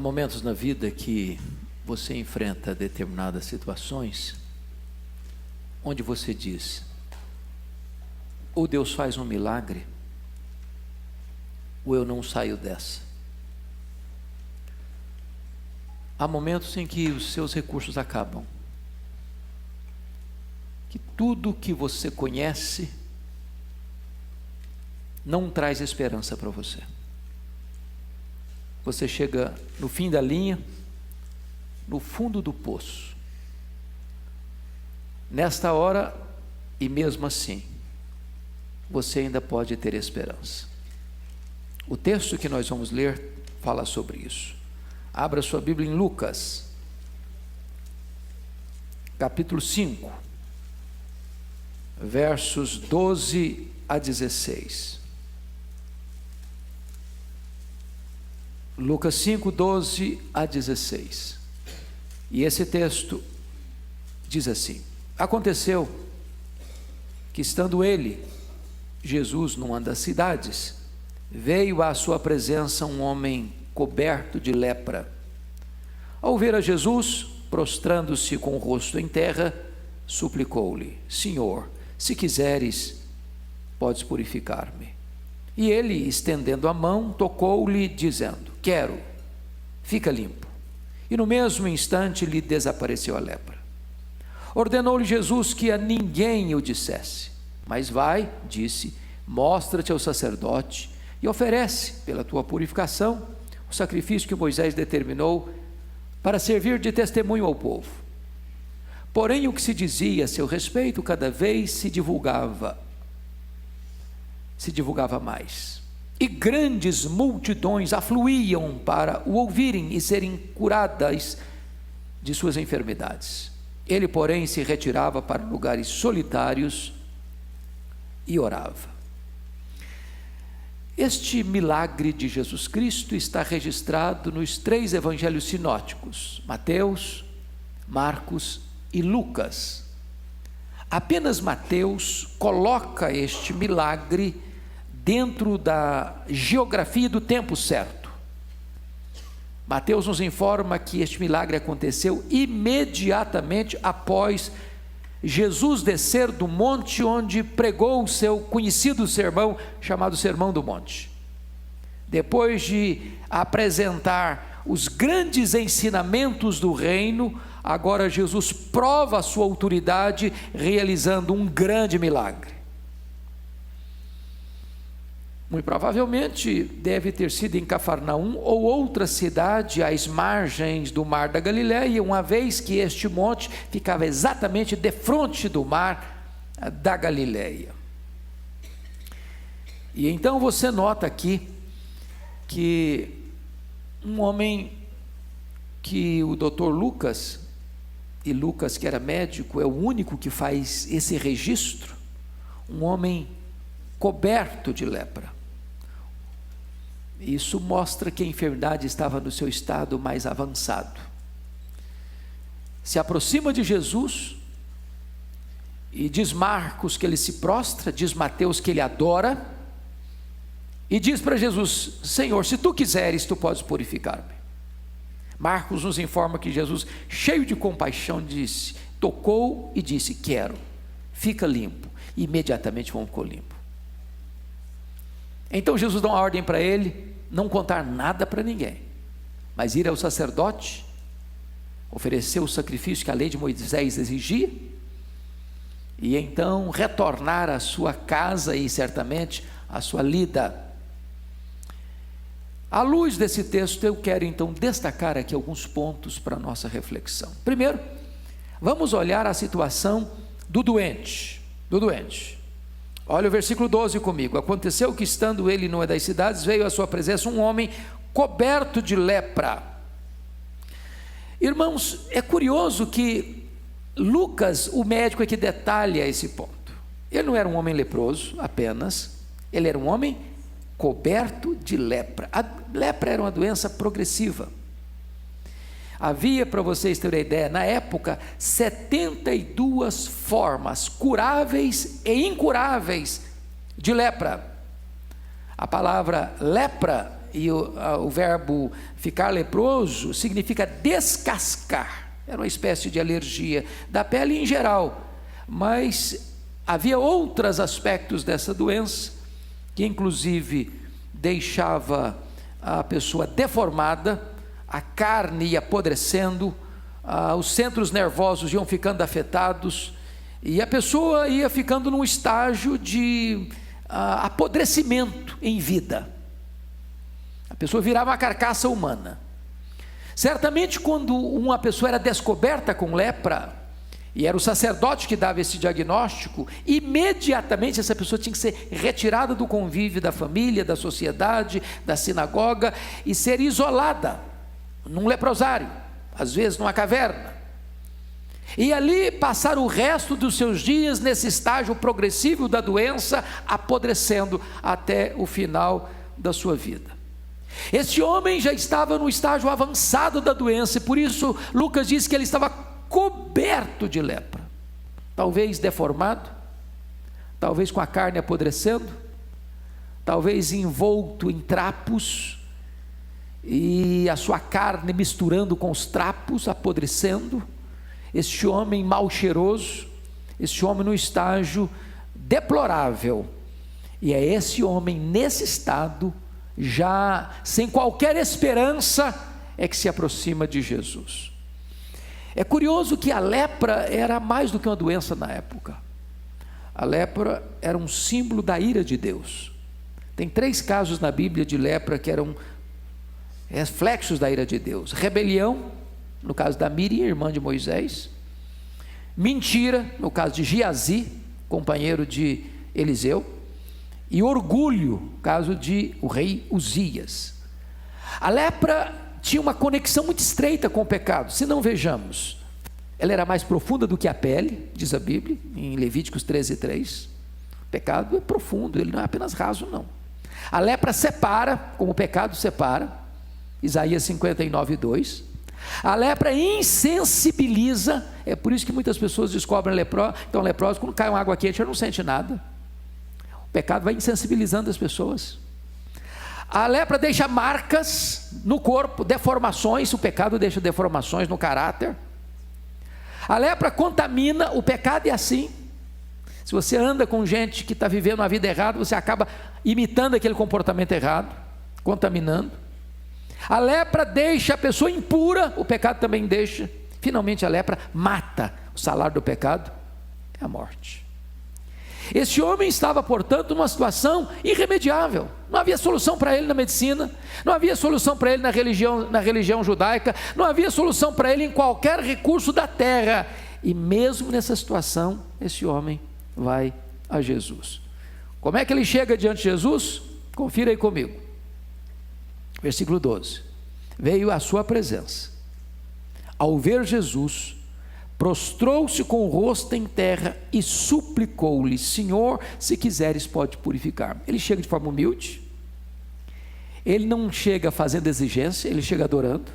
momentos na vida que você enfrenta determinadas situações, onde você diz: ou Deus faz um milagre, ou eu não saio dessa. Há momentos em que os seus recursos acabam, que tudo que você conhece não traz esperança para você. Você chega no fim da linha, no fundo do poço. Nesta hora, e mesmo assim, você ainda pode ter esperança. O texto que nós vamos ler fala sobre isso. Abra sua Bíblia em Lucas, capítulo 5, versos 12 a 16. Lucas 5, 12 a 16. E esse texto diz assim: aconteceu que, estando ele, Jesus, numa das cidades, veio à sua presença um homem coberto de lepra. Ao ver a Jesus, prostrando-se com o rosto em terra, suplicou-lhe: Senhor, se quiseres, podes purificar-me. E ele, estendendo a mão, tocou-lhe, dizendo: quero, fica limpo. E no mesmo instante lhe desapareceu a lepra. Ordenou-lhe Jesus que a ninguém o dissesse, mas vai, disse, mostra-te ao sacerdote e oferece, pela tua purificação, o sacrifício que Moisés determinou para servir de testemunho ao povo. Porém, o que se dizia a seu respeito cada vez se divulgava mais. E grandes multidões afluíam para o ouvirem e serem curadas de suas enfermidades. Ele, porém, se retirava para lugares solitários e orava. Este milagre de Jesus Cristo está registrado nos 3 evangelhos sinóticos: Mateus, Marcos e Lucas. Apenas Mateus coloca este milagre dentro da geografia do tempo certo. Mateus nos informa que este milagre aconteceu imediatamente após Jesus descer do monte onde pregou o seu conhecido sermão, chamado Sermão do Monte. Depois de apresentar os grandes ensinamentos do reino, agora Jesus prova a sua autoridade realizando um grande milagre. Muito provavelmente deve ter sido em Cafarnaum ou outra cidade às margens do mar da Galileia, uma vez que este monte ficava exatamente defronte do mar da Galileia. E então você nota aqui que um homem que o doutor Lucas, e Lucas, que era médico, é o único que faz esse registro, um homem coberto de lepra. Isso mostra que a enfermidade estava no seu estado mais avançado. Se aproxima de Jesus, e diz Marcos que ele se prostra, diz Mateus que ele adora, e diz para Jesus: Senhor, se tu quiseres, tu podes purificar-me. Marcos nos informa que Jesus, cheio de compaixão, disse, tocou e disse: quero, fica limpo. E imediatamente ficou limpo. Então Jesus dá uma ordem para ele não contar nada para ninguém, mas ir ao sacerdote, oferecer o sacrifício que a lei de Moisés exigia, e então retornar à sua casa e certamente à sua lida. À luz desse texto, eu quero então destacar aqui alguns pontos para a nossa reflexão. Primeiro, vamos olhar a situação do doente. Olha o versículo 12 comigo. Aconteceu que, estando ele numa das cidades, veio à sua presença um homem coberto de lepra. Irmãos, é curioso que Lucas, o médico, é que detalha esse ponto. Ele não era um homem leproso apenas, ele era um homem coberto de lepra. A lepra era uma doença progressiva. Havia, para vocês terem uma ideia, na época, 72 formas curáveis e incuráveis de lepra. A palavra lepra e o verbo ficar leproso significa descascar. Era uma espécie de alergia da pele em geral, mas havia outros aspectos dessa doença, que inclusive deixava a pessoa deformada, a carne ia apodrecendo, os centros nervosos iam ficando afetados, e a pessoa ia ficando num estágio de apodrecimento em vida. A pessoa virava uma carcaça humana. Certamente, quando uma pessoa era descoberta com lepra, e era o sacerdote que dava esse diagnóstico, imediatamente essa pessoa tinha que ser retirada do convívio da família, da sociedade, da sinagoga, e ser isolada num leprosário, às vezes numa caverna, e ali passar o resto dos seus dias nesse estágio progressivo da doença, apodrecendo até o final da sua vida. Este homem já estava no estágio avançado da doença, e por isso Lucas diz que ele estava coberto de lepra, talvez deformado, talvez com a carne apodrecendo, talvez envolto em trapos, e a sua carne misturando com os trapos, apodrecendo. Este homem mal cheiroso, este homem no estágio deplorável, e é esse homem nesse estado, já sem qualquer esperança, é que se aproxima de Jesus. É curioso que a lepra era mais do que uma doença na época. A lepra era um símbolo da ira de Deus. Tem 3 casos na Bíblia de lepra que eram reflexos da ira de Deus: rebelião, no caso da Míriam, irmã de Moisés; mentira, no caso de Giazi, companheiro de Eliseu; e orgulho, no caso de o rei Uzias. A lepra tinha uma conexão muito estreita com o pecado. Se não, vejamos, ela era mais profunda do que a pele, diz a Bíblia, em Levíticos 13:3. O pecado é profundo, ele não é apenas raso, não. A lepra separa, como o pecado separa, Isaías 59:2. A lepra insensibiliza, é por isso que muitas pessoas descobrem então leprosos, quando cai uma água quente, não sente nada. O pecado vai insensibilizando as pessoas. A lepra deixa marcas no corpo, deformações, o pecado deixa deformações no caráter. A lepra contamina, o pecado é assim. Se você anda com gente que está vivendo uma vida errada, você acaba imitando aquele comportamento errado, contaminando. A lepra deixa a pessoa impura, o pecado também deixa. Finalmente a lepra mata, o salário do pecado é a morte. Este homem estava, portanto, numa situação irremediável. Não havia solução para ele na medicina, não havia solução para ele na religião judaica, não havia solução para ele em qualquer recurso da terra. E mesmo nessa situação, esse homem vai a Jesus. Como é que ele chega diante de Jesus? Confira aí comigo. Versículo 12. Veio à sua presença. Ao ver Jesus, prostrou-se com o rosto em terra e suplicou-lhe: Senhor, se quiseres, pode purificar-me. Ele chega de forma humilde, ele não chega fazendo exigência, ele chega adorando,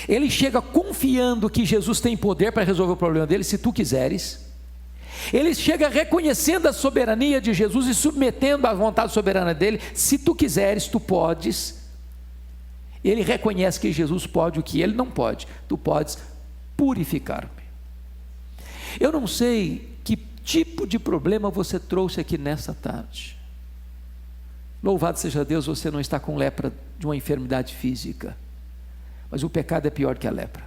ele chega confiando que Jesus tem poder para resolver o problema dele, se tu quiseres. Ele chega reconhecendo a soberania de Jesus e submetendo à vontade soberana dele: se tu quiseres, tu podes. Ele reconhece que Jesus pode o que ele não pode: tu podes purificar-me. Eu não sei que tipo de problema você trouxe aqui nessa tarde. Louvado seja Deus, você não está com lepra de uma enfermidade física, mas o pecado é pior que a lepra.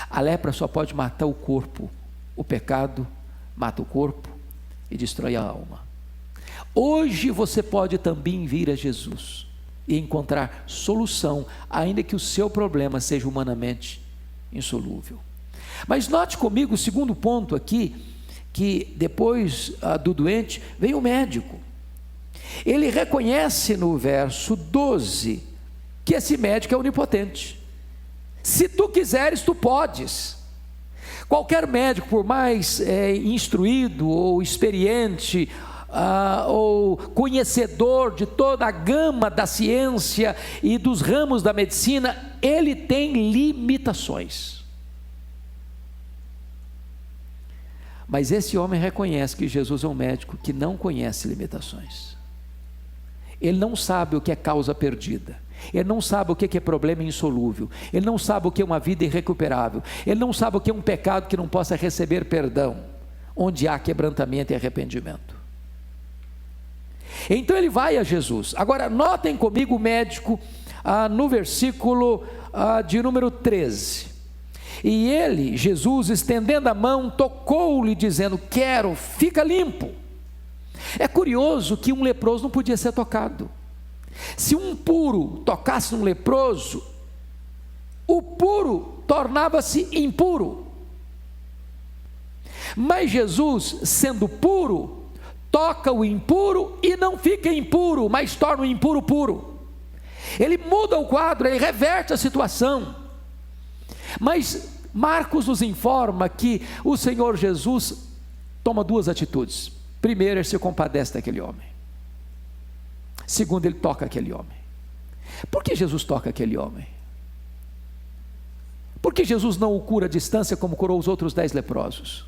A lepra só pode matar o corpo, o pecado mata o corpo e destrói a alma. Hoje você pode também vir a Jesus e encontrar solução, ainda que o seu problema seja humanamente insolúvel. Mas note comigo o segundo ponto aqui, que depois do doente vem o médico. Ele reconhece no verso 12 que esse médico é onipotente. Se tu quiseres, tu podes. Qualquer médico, por mais instruído ou experiente, ou conhecedor de toda a gama da ciência e dos ramos da medicina, ele tem limitações. Mas esse homem reconhece que Jesus é um médico que não conhece limitações. Ele não sabe o que é causa perdida. Ele não sabe o que é problema insolúvel. Ele não sabe o que é uma vida irrecuperável. Ele não sabe o que é um pecado que não possa receber perdão, onde há quebrantamento e arrependimento. Então ele vai a Jesus. Agora notem comigo o médico no versículo de número 13. E ele, Jesus, estendendo a mão, tocou-lhe, dizendo: quero, fica limpo. É curioso que um leproso não podia ser tocado. Se um puro tocasse num leproso, o puro tornava-se impuro. Mas Jesus, sendo puro, toca o impuro e não fica impuro, mas torna o impuro puro. Ele muda o quadro, ele reverte a situação. Mas Marcos nos informa que o Senhor Jesus toma duas atitudes. Primeiro, ele se compadece daquele homem. Segundo, ele toca aquele homem. Por que Jesus toca aquele homem? Por que Jesus não o cura à distância como curou os outros 10 leprosos?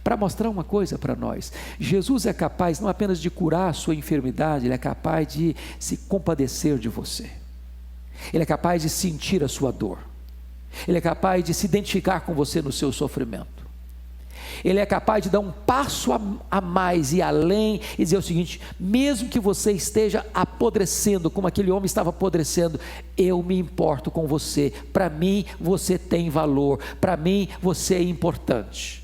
Para mostrar uma coisa para nós: Jesus é capaz não apenas de curar a sua enfermidade, Ele é capaz de se compadecer de você. Ele é capaz de sentir a sua dor. Ele é capaz de se identificar com você no seu sofrimento. Ele é capaz de dar um passo a mais e além e dizer o seguinte: mesmo que você esteja apodrecendo, como aquele homem estava apodrecendo, eu me importo com você. Para mim você tem valor, para mim você é importante.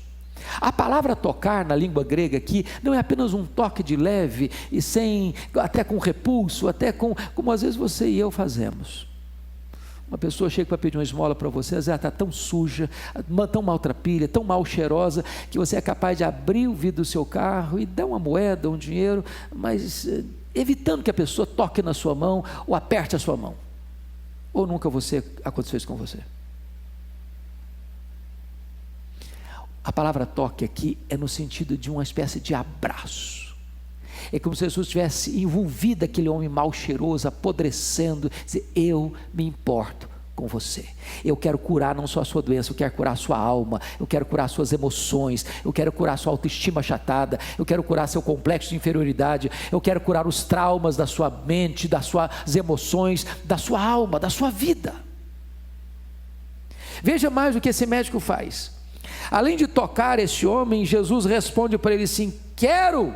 A palavra tocar na língua grega aqui não é apenas um toque de leve e sem, até com repulso, até como às vezes você e eu fazemos. Uma pessoa chega para pedir uma esmola para você, às vezes ela está tão suja, tão maltrapilha, tão mal cheirosa, que você é capaz de abrir o vidro do seu carro e dar uma moeda, um dinheiro, mas evitando que a pessoa toque na sua mão ou aperte a sua mão. Ou nunca aconteceu isso com você? A palavra toque aqui é no sentido de uma espécie de abraço. É como se Jesus tivesse envolvido aquele homem mal cheiroso, apodrecendo, dizer: eu me importo com você. Eu quero curar não só a sua doença, eu quero curar a sua alma, eu quero curar suas emoções, eu quero curar a sua autoestima achatada, eu quero curar seu complexo de inferioridade, eu quero curar os traumas da sua mente, das suas emoções, da sua alma, da sua vida. Veja mais o que esse médico faz. Além de tocar esse homem, Jesus responde para ele assim: quero,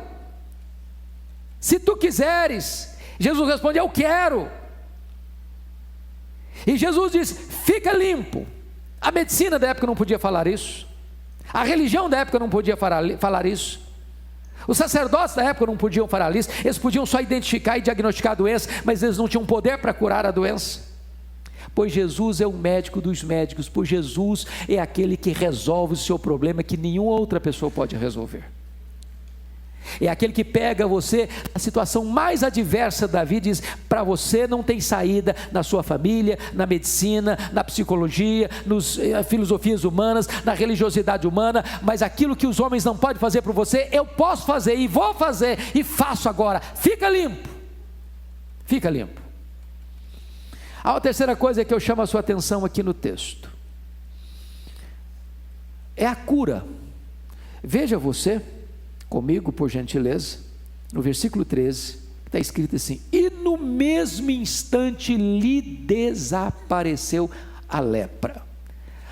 se tu quiseres. Jesus responde: eu quero. E Jesus diz: fica limpo. A medicina da época não podia falar isso, a religião da época não podia falar isso, os sacerdotes da época não podiam falar isso. Eles podiam só identificar e diagnosticar a doença, mas eles não tinham poder para curar a doença. Pois Jesus é o médico dos médicos, pois Jesus é aquele que resolve o seu problema que nenhuma outra pessoa pode resolver. É aquele que pega você na situação mais adversa da vida e diz: para você não tem saída na sua família, na medicina, na psicologia, nas filosofias humanas, na religiosidade humana, mas aquilo que os homens não podem fazer por você, eu posso fazer e vou fazer e faço agora. Fica limpo. Fica limpo. A terceira coisa que eu chamo a sua atenção aqui no texto é a cura. Veja você comigo, por gentileza, no versículo 13, está escrito assim: e no mesmo instante lhe desapareceu a lepra.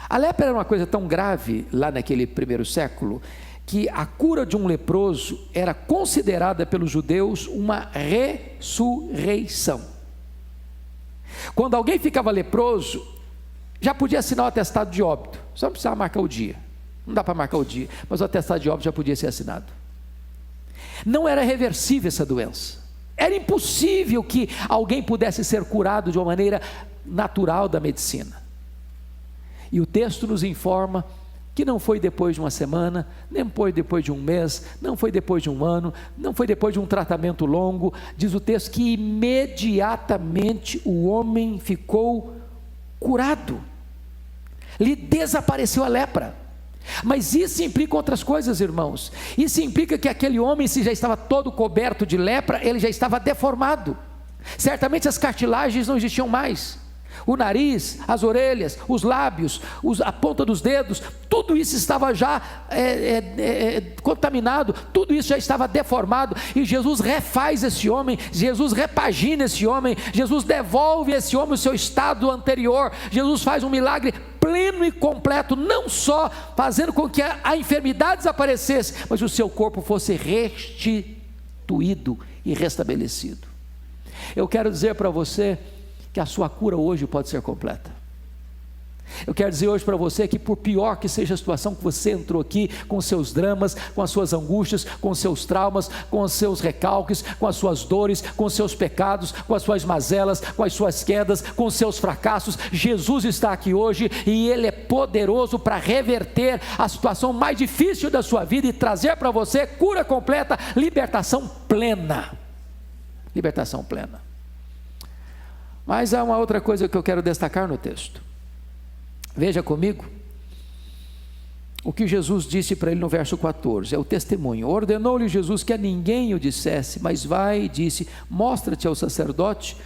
A lepra era uma coisa tão grave lá naquele primeiro século, que a cura de um leproso era considerada pelos judeus uma ressurreição. Quando alguém ficava leproso, já podia assinar o atestado de óbito, só não precisava marcar o dia. Não dá para marcar o dia, mas o atestado de óbito já podia ser assinado. Não era reversível essa doença, era impossível que alguém pudesse ser curado de uma maneira natural da medicina. E o texto nos informa que não foi depois de uma semana, nem foi depois de um mês, não foi depois de um ano, não foi depois de um tratamento longo. Diz o texto que imediatamente o homem ficou curado, lhe desapareceu a lepra. Mas isso implica outras coisas, irmãos. Isso implica que aquele homem, se já estava todo coberto de lepra, ele já estava deformado. Certamente as cartilagens não existiam mais, O nariz, as orelhas, os lábios, a ponta dos dedos, tudo isso estava já contaminado, tudo isso já estava deformado, e Jesus refaz esse homem, Jesus repagina esse homem, Jesus devolve a esse homem o seu estado anterior, Jesus faz um milagre pleno e completo, não só fazendo com que a enfermidade desaparecesse, mas o seu corpo fosse restituído e restabelecido. Eu quero dizer para você que a sua cura hoje pode ser completa. Eu quero dizer hoje para você que, por pior que seja a situação que você entrou aqui, com os seus dramas, com as suas angústias, com os seus traumas, com os seus recalques, com as suas dores, com os seus pecados, com as suas mazelas, com as suas quedas, com os seus fracassos, Jesus está aqui hoje e Ele é poderoso para reverter a situação mais difícil da sua vida e trazer para você cura completa, libertação plena. Libertação plena. Mas há uma outra coisa que eu quero destacar no texto. Veja comigo o que Jesus disse para ele no verso 14, é o testemunho. Ordenou-lhe Jesus que a ninguém o dissesse, mas vai e disse: mostra-te ao sacerdote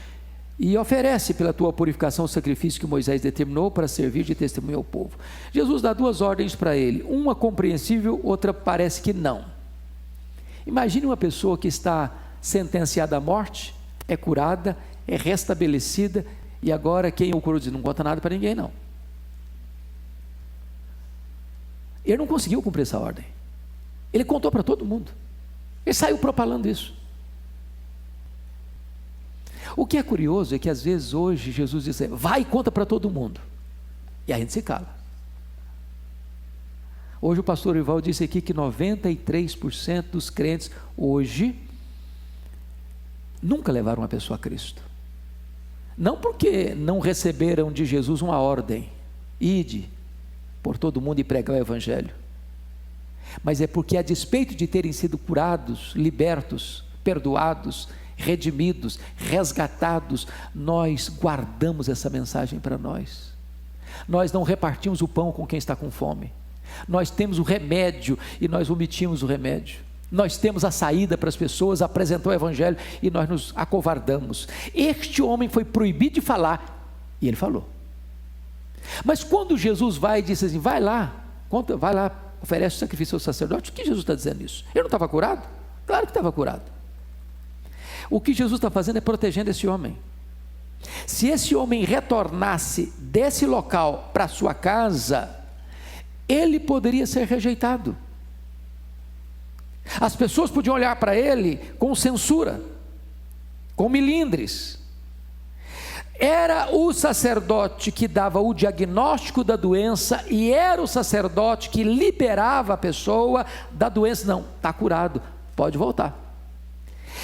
e oferece pela tua purificação o sacrifício que Moisés determinou para servir de testemunho ao povo. Jesus dá duas ordens para ele, uma compreensível, outra parece que não. Imagine uma pessoa que está sentenciada à morte, é curada, é restabelecida, e agora quem o curou diz: não conta nada para ninguém não. Ele não conseguiu cumprir essa ordem, ele contou para todo mundo, ele saiu propalando isso. O que é curioso é que às vezes hoje Jesus diz: vai e conta para todo mundo, e a gente se cala. Hoje o pastor Ival disse aqui que 93% dos crentes hoje nunca levaram uma pessoa a Cristo. Não porque não receberam de Jesus uma ordem, ide por todo mundo e pregar o Evangelho, mas é porque, a despeito de terem sido curados, libertos, perdoados, redimidos, resgatados, nós guardamos essa mensagem para nós. Nós não repartimos o pão com quem está com fome, nós temos o remédio e nós omitimos o remédio. Nós temos a saída para as pessoas, apresentou o Evangelho e nós nos acovardamos. Este homem foi proibido de falar e ele falou. Mas quando Jesus vai e disse assim: vai lá, oferece o sacrifício ao sacerdote, o que Jesus está dizendo isso? Ele não estava curado? Claro que estava curado. O que Jesus está fazendo é protegendo esse homem. Se esse homem retornasse desse local para a sua casa, ele poderia ser rejeitado. As pessoas podiam olhar para ele com censura, com milindres. Era o sacerdote que dava o diagnóstico da doença e era o sacerdote que liberava a pessoa da doença. Não, está curado, pode voltar.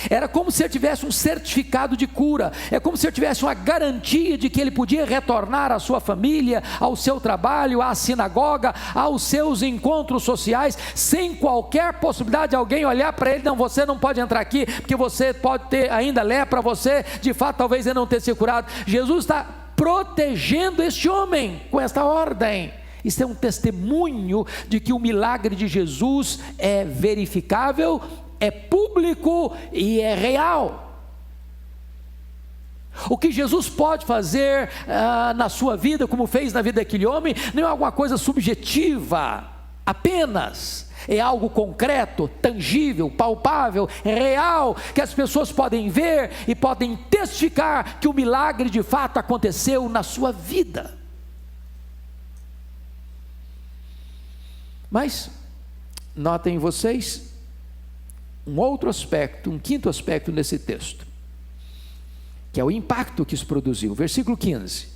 Era como se ele tivesse um certificado de cura, é como se ele tivesse uma garantia de que ele podia retornar à sua família, ao seu trabalho, à sinagoga, aos seus encontros sociais, sem qualquer possibilidade de alguém olhar para ele: não, você não pode entrar aqui, porque você pode ter ainda lepra, você de fato talvez ainda não tenha sido curado. Jesus está protegendo este homem com esta ordem. Isso é um testemunho de que o milagre de Jesus é verificável, é público e é real. O que Jesus pode fazer na sua vida, como fez na vida daquele homem, não é alguma coisa subjetiva apenas, é algo concreto, tangível, palpável, real, que as pessoas podem ver e podem testificar que o milagre de fato aconteceu na sua vida. Mas notem vocês um outro aspecto, um quinto aspecto nesse texto, que é o impacto que isso produziu. Versículo 15: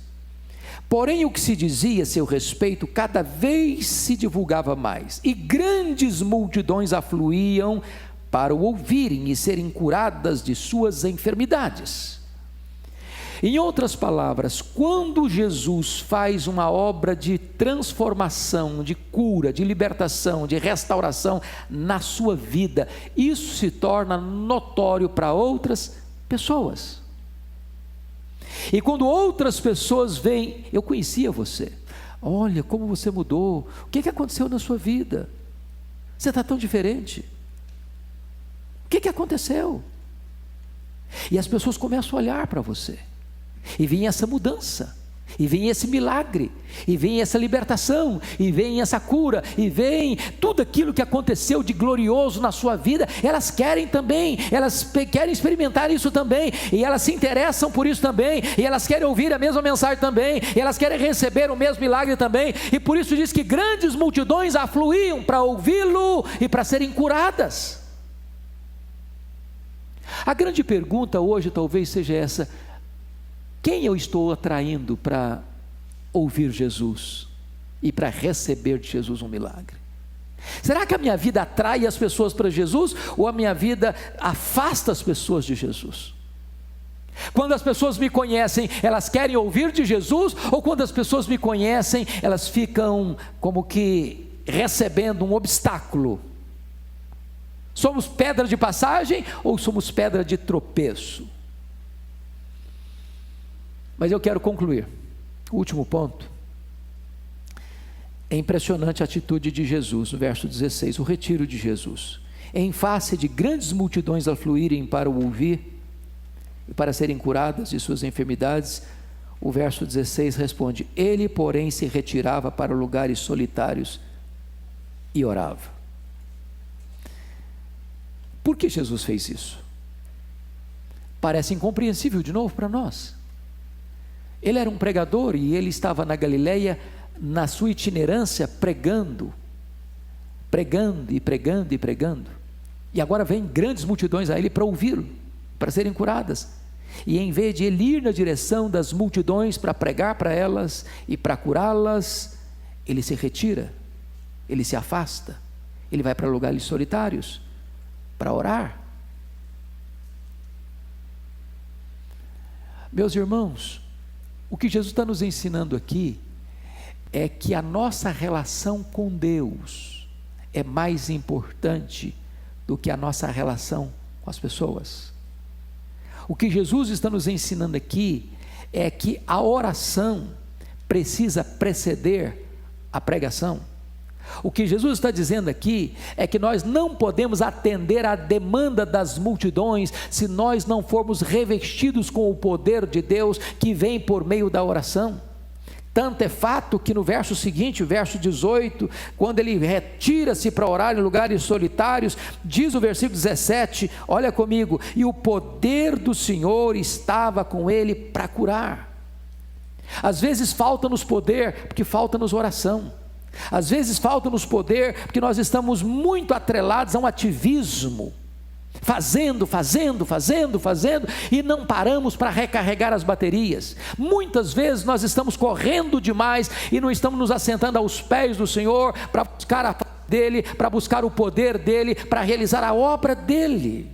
porém o que se dizia a seu respeito cada vez se divulgava mais, e grandes multidões afluíam para o ouvirem e serem curadas de suas enfermidades. Em outras palavras, quando Jesus faz uma obra de transformação, de cura, de libertação, de restauração na sua vida, isso se torna notório para outras pessoas. E quando outras pessoas veem: eu conhecia você, olha como você mudou, o que aconteceu na sua vida? Você está tão diferente, o que aconteceu? E as pessoas começam a olhar para você. e vem essa mudança, e vem esse milagre, e vem essa libertação, e vem essa cura, e vem tudo aquilo que aconteceu de glorioso na sua vida. Elas querem também, elas querem experimentar isso também, e elas se interessam por isso também, e elas querem ouvir a mesma mensagem também, e elas querem receber o mesmo milagre também, e por isso diz que grandes multidões afluíam para ouvi-lo e para serem curadas. A grande pergunta hoje talvez seja essa: quem eu estou atraindo para ouvir Jesus e para receber de Jesus um milagre? Será que a minha vida atrai as pessoas para Jesus, ou a minha vida afasta as pessoas de Jesus? Quando as pessoas me conhecem, elas querem ouvir de Jesus, ou quando as pessoas me conhecem, elas ficam como que recebendo um obstáculo? Somos pedra de passagem ou somos pedra de tropeço? Mas eu quero concluir. O último ponto. É impressionante a atitude de Jesus, no verso 16, o retiro de Jesus. Em face de grandes multidões afluírem para o ouvir e para serem curadas de suas enfermidades, o verso 16 responde: ele, porém, se retirava para lugares solitários e orava. Por que Jesus fez isso? Parece incompreensível de novo para nós. Ele era um pregador e ele estava na Galileia, na sua itinerância, pregando e pregando e pregando. E agora vem grandes multidões a ele para ouvi-lo, para serem curadas. E em vez de ele ir na direção das multidões para pregar para elas e para curá-las, ele se retira, ele se afasta, ele vai para lugares solitários para orar. Meus irmãos, o que Jesus está nos ensinando aqui é que a nossa relação com Deus é mais importante do que a nossa relação com as pessoas. O que Jesus está nos ensinando aqui é que a oração precisa preceder a pregação. O que Jesus está dizendo aqui é que nós não podemos atender à demanda das multidões se nós não formos revestidos com o poder de Deus que vem por meio da oração. Tanto é fato que no verso seguinte, o verso 18, quando ele retira-se para orar em lugares solitários, diz o versículo 17, olha comigo: e o poder do Senhor estava com ele para curar. Às vezes falta-nos poder porque falta-nos oração. Às vezes falta-nos poder porque nós estamos muito atrelados a um ativismo, fazendo, e não paramos para recarregar as baterias. Muitas vezes nós estamos correndo demais e não estamos nos assentando aos pés do Senhor para buscar a paz dEle, para buscar o poder dEle, para realizar a obra dEle.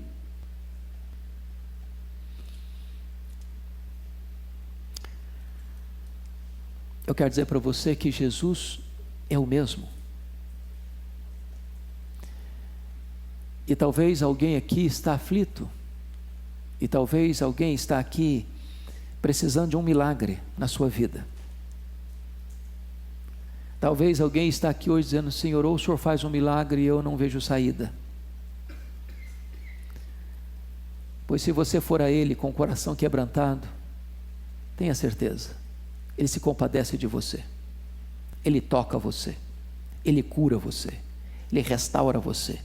Eu quero dizer para você que Jesus é o mesmo. E talvez alguém aqui está aflito, e talvez alguém está aqui precisando de um milagre na sua vida. Talvez alguém está aqui hoje dizendo: Senhor, ou o Senhor faz um milagre e eu não vejo saída. Pois se você for a Ele com o coração quebrantado, tenha certeza, Ele se compadece de você. Ele toca você, Ele cura você, Ele restaura você,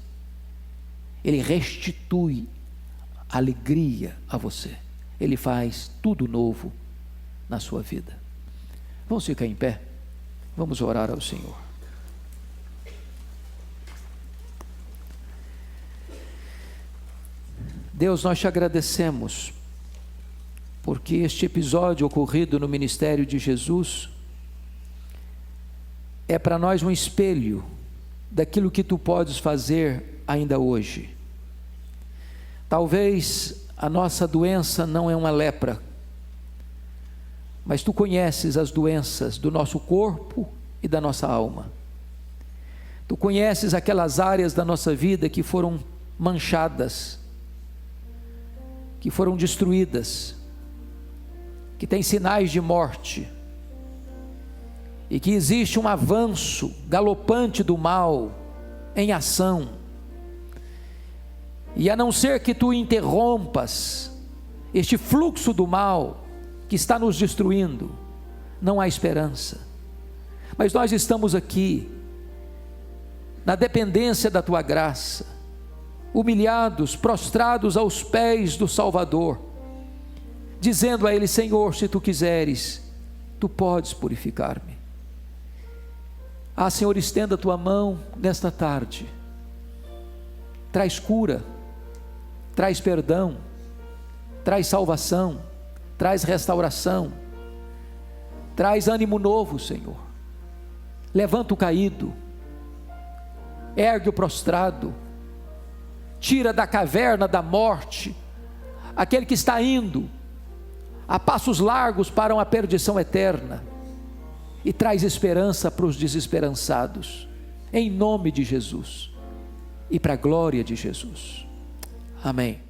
Ele restitui alegria a você, Ele faz tudo novo na sua vida. Vamos ficar em pé, vamos orar ao Senhor. Deus, nós te agradecemos, porque este episódio ocorrido no ministério de Jesus é para nós um espelho daquilo que tu podes fazer ainda hoje. Talvez a nossa doença não é uma lepra, mas tu conheces as doenças do nosso corpo e da nossa alma. Tu conheces aquelas áreas da nossa vida que foram manchadas, que foram destruídas, que têm sinais de morte, e que existe um avanço galopante do mal em ação, e a não ser que tu interrompas este fluxo do mal, que está nos destruindo, não há esperança. Mas nós estamos aqui, na dependência da tua graça, humilhados, prostrados aos pés do Salvador, dizendo a Ele: Senhor, se tu quiseres, tu podes purificar-me. Ah, Senhor, estenda a tua mão nesta tarde, traz cura, traz perdão, traz salvação, traz restauração, traz ânimo novo, Senhor. Levanta o caído, ergue o prostrado, tira da caverna da morte aquele que está indo a passos largos para uma perdição eterna, e traz esperança para os desesperançados, em nome de Jesus e para a glória de Jesus. Amém.